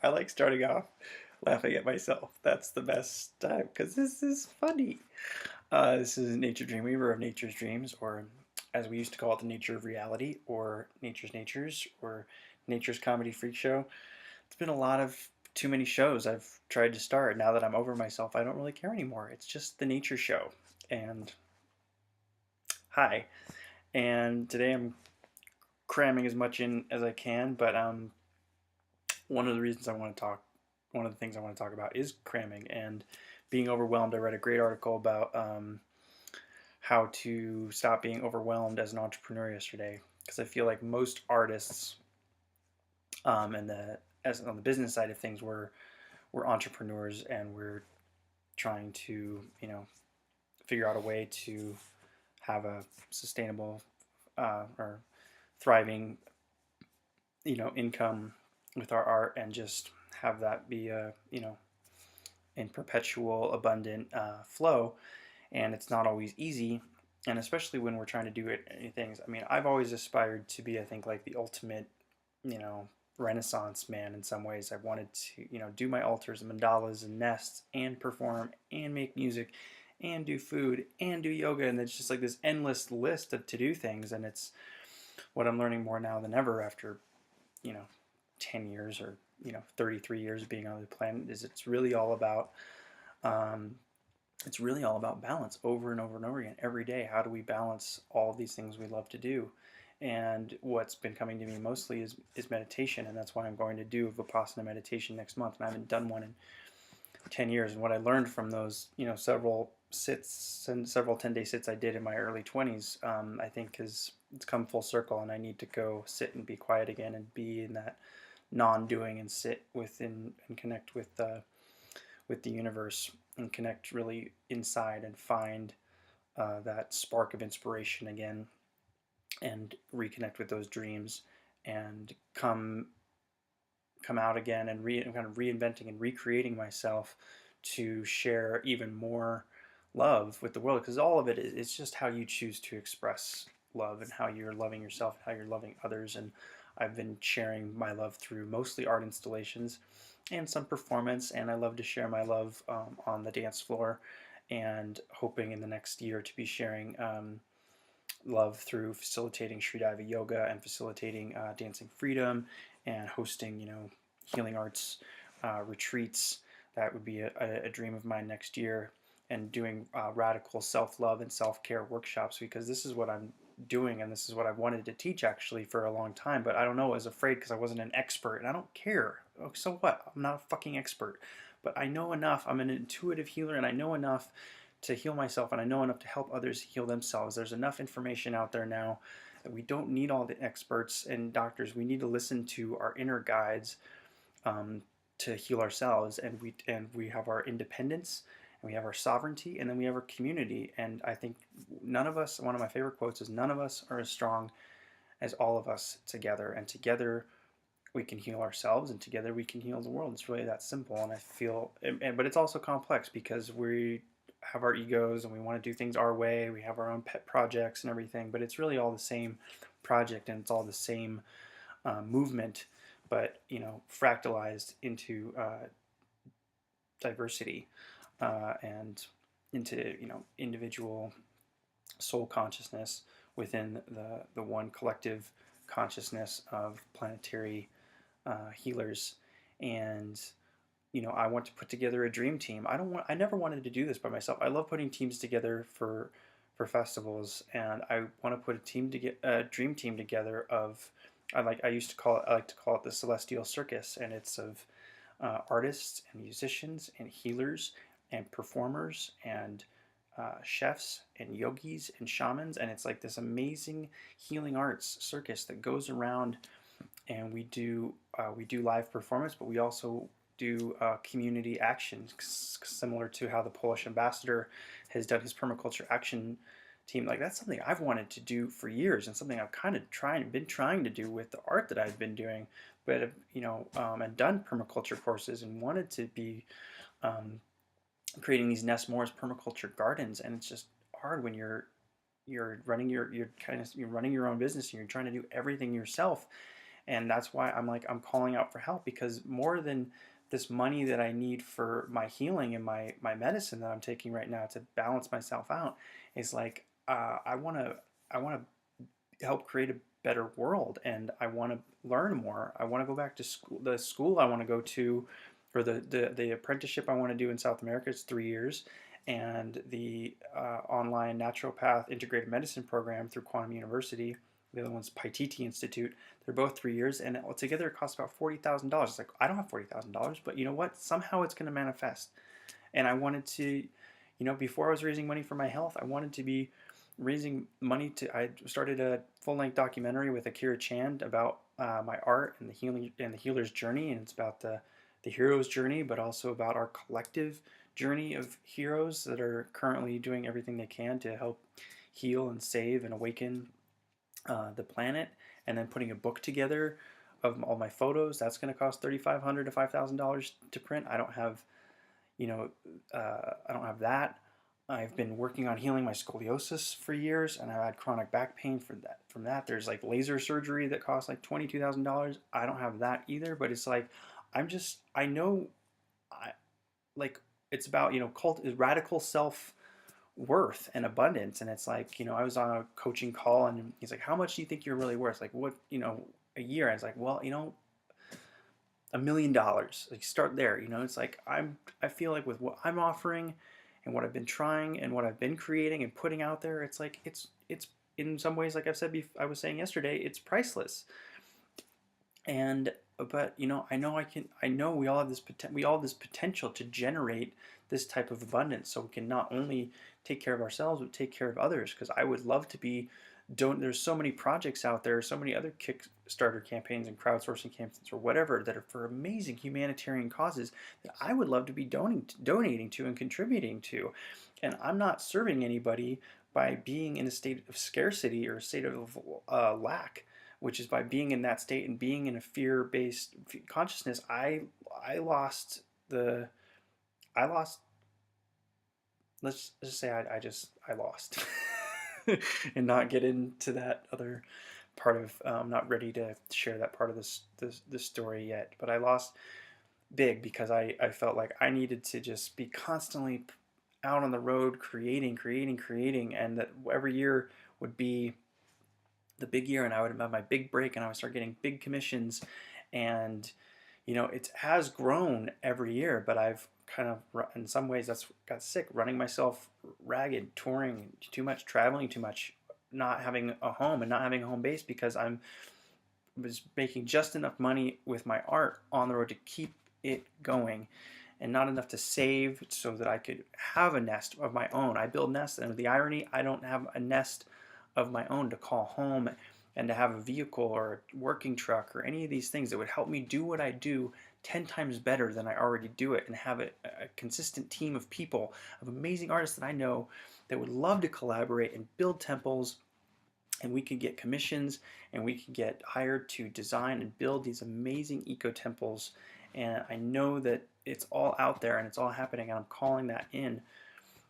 I like starting off laughing at myself. That's the best time because this is funny. This is Nature Dreamweaver of Nature's Dreams, or as we used to call it, the Nature of Reality, or Nature's Natures, or Nature's Comedy Freak Show. It's been a lot of too many shows I've tried to start. Now that I'm over myself, I don't really care anymore. It's just the Nature Show. And hi. And today I'm cramming as much in as I can, but one of the reasons I want to talk, one of the things I want to talk about is cramming and being overwhelmed. I read a great article about how to stop being overwhelmed as an entrepreneur yesterday because I feel like most artists and the as on the business side of things we're entrepreneurs and we're trying to figure out a way to have a sustainable or thriving income with our art and just have that be a in perpetual abundant flow. And it's not always easy, and especially when we're trying to do things. I mean, I've always aspired to be, I think, like the ultimate you know renaissance man. In some ways I've wanted to do my altars and mandalas and nests and perform and make music and do food and do yoga, and it's just like this endless list of to do things. And it's what I'm learning more now than ever after you know 10 years or 33 years of being on the planet is um, it's really all about balance over and over and over again every day. How do we balance all of these things we love to do? And what's been coming to me mostly is meditation, and that's why I'm going to do Vipassana meditation next month. And I haven't done one in 10 years. And what I learned from those several sits and several 10-day sits I did in my early 20s, I think it's come full circle, and I need to go sit and be quiet again and be in that non-doing and sit within and connect with the universe and connect really inside and find that spark of inspiration again and reconnect with those dreams and come out again and kind of reinventing and recreating myself to share even more love with the world, because all of it is just how you choose to express love and how you're loving yourself and how you're loving others. And I've been sharing my love through mostly art installations and some performance, and I love to share my love on the dance floor, and hoping in the next year to be sharing love through facilitating Sridhava yoga and facilitating dancing freedom and hosting healing arts retreats. That would be a dream of mine next year, and doing radical self-love and self-care workshops, because this is what I'm doing and this is what I've wanted to teach actually for a long time. But I don't know, I was afraid because I wasn't an expert, and I don't care. So what? I'm not a fucking expert, but I know enough. I'm an intuitive healer, and I know enough to heal myself, and I know enough to help others heal themselves. There's enough information out there now that we don't need all the experts and doctors. We need to listen to our inner guides um, to heal ourselves, and we have our independence, and we have our sovereignty, and then we have our community. And I think none of us, one of my favorite quotes is, none of us are as strong as all of us together, and together we can heal ourselves, and together we can heal the world. It's really that simple. And I feel, but it's also complex because we have our egos and we want to do things our way. We have our own pet projects and everything, but it's really all the same project, and it's all the same movement, but fractalized into diversity and into individual soul consciousness within the one collective consciousness of planetary healers. And I want to put together a dream team. I never wanted to do this by myself. I love putting teams together for festivals, and I want to put a dream team together of, I like to call it the Celestial Circus, and it's of artists and musicians and healers and performers and chefs and yogis and shamans, and it's like this amazing healing arts circus that goes around, and we do live performance, but we also do community action, similar to how the Polish ambassador has done his permaculture action team. Like, that's something I've wanted to do for years, and something I've kind of been trying to do with the art that I've been doing, but and done permaculture courses and wanted to be um, creating these Nest Moore's permaculture gardens. And it's just hard when you're running you're running your own business and you're trying to do everything yourself, And that's why I'm like, I'm calling out for help, because more than this money that I need for my healing and my medicine that I'm taking right now to balance myself out is like, I want to help create a better world, and I want to learn more. I want to go back to school. The school I want to go to, or the apprenticeship I want to do in South America is 3 years, and the online naturopath integrated medicine program through Quantum University. The other one's Paititi Institute. They're both 3 years, and altogether it costs about $40,000. It's like, I don't have $40,000, but you know what? Somehow it's going to manifest. And I wanted to, before I was raising money for my health, I wanted to be raising money to. I started a full-length documentary with Akira Chand about my art and the healing and the healer's journey, and it's about the hero's journey, but also about our collective journey of heroes that are currently doing everything they can to help heal and save and awaken the planet. And then putting a book together of all my photos, that's going to cost $3,500 to $5,000 to print. I don't have, I don't have that. I've been working on healing my scoliosis for years, and I've had chronic back pain for that. From that, there's like laser surgery that costs like $22,000. I don't have that either, but it's like, I know, I like, it's about, radical self worth and abundance. And it's like, I was on a coaching call, and he's like, how much do you think you're really worth? Like, what, a year? I was like, well, $1 million. Like, start there. It's like, I feel like with what I'm offering and what I've been trying and what I've been creating and putting out there, it's like, it's in some ways, like I've said, I was saying yesterday, it's priceless. And but I know we all have this potential to generate this type of abundance, so we can not only take care of ourselves but take care of others. Because I would love to be, don't there's so many projects out there, so many other Kickstarter campaigns and crowdsourcing campaigns or whatever that are for amazing humanitarian causes that I would love to be donating to and contributing to. And I'm not serving anybody by being in a state of scarcity or a state of lack, which is by being in that state and being in a fear-based consciousness. I lost the I lost. Let's just say I lost, and not get into that other part of. I'm not ready to share that part of this story yet. But I lost big because I felt like I needed to just be constantly out on the road creating, and that every year would be the big year, and I would have my big break, and I would start getting big commissions. And it has grown every year, but I've kind of, in some ways, that's got sick, running myself ragged, touring too much, traveling too much, not having a home and not having a home base, because I was making just enough money with my art on the road to keep it going, and not enough to save so that I could have a nest of my own. I build nests, and the irony, I don't have a nest of my own to call home, and to have a vehicle or a working truck or any of these things that would help me do what I do 10 times better than I already do it, and have a consistent team of people, of amazing artists that I know that would love to collaborate and build temples, and we could get commissions, and we could get hired to design and build these amazing eco temples. And I know that it's all out there and it's all happening, and I'm calling that in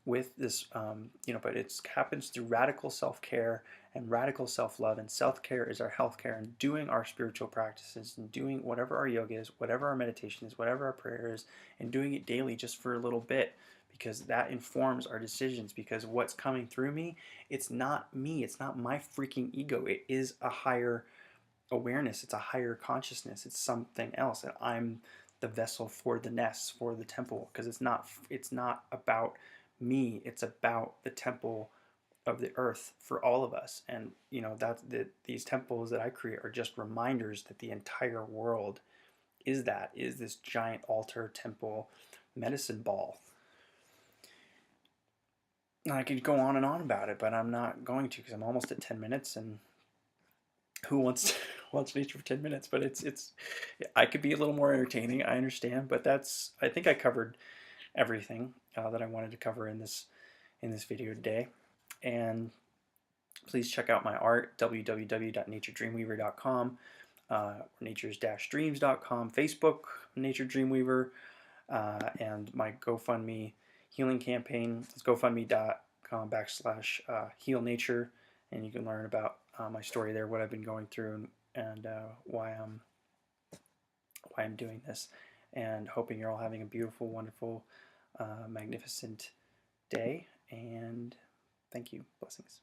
with this, but it happens through radical self-care and radical self-love. And self-care is our health-care, and doing our spiritual practices and doing whatever our yoga is, whatever our meditation is, whatever our prayer is, and doing it daily just for a little bit, because that informs our decisions. Because what's coming through me, it's not me, it's not my freaking ego, it is a higher awareness, it's a higher consciousness, it's something else, and I'm the vessel for the nest, for the temple. Because it's not about me, it's about the temple of the earth for all of us. And these temples that I create are just reminders that the entire world is this giant altar, temple, medicine ball. And I could go on and on about it, but I'm not going to, because I'm almost at 10 minutes, and who wants to watch nature for 10 minutes? But I could be a little more entertaining, I understand, but I think I covered everything that I wanted to cover in this video today. And please check out my art, www.naturedreamweaver.com, natures-dreams.com, Facebook, Nature Dreamweaver, and my GoFundMe healing campaign. It's gofundme.com/heal nature, and you can learn about my story there, what I've been going through, and and why I'm doing this, and hoping you're all having a beautiful, wonderful, magnificent day. And thank you. Blessings.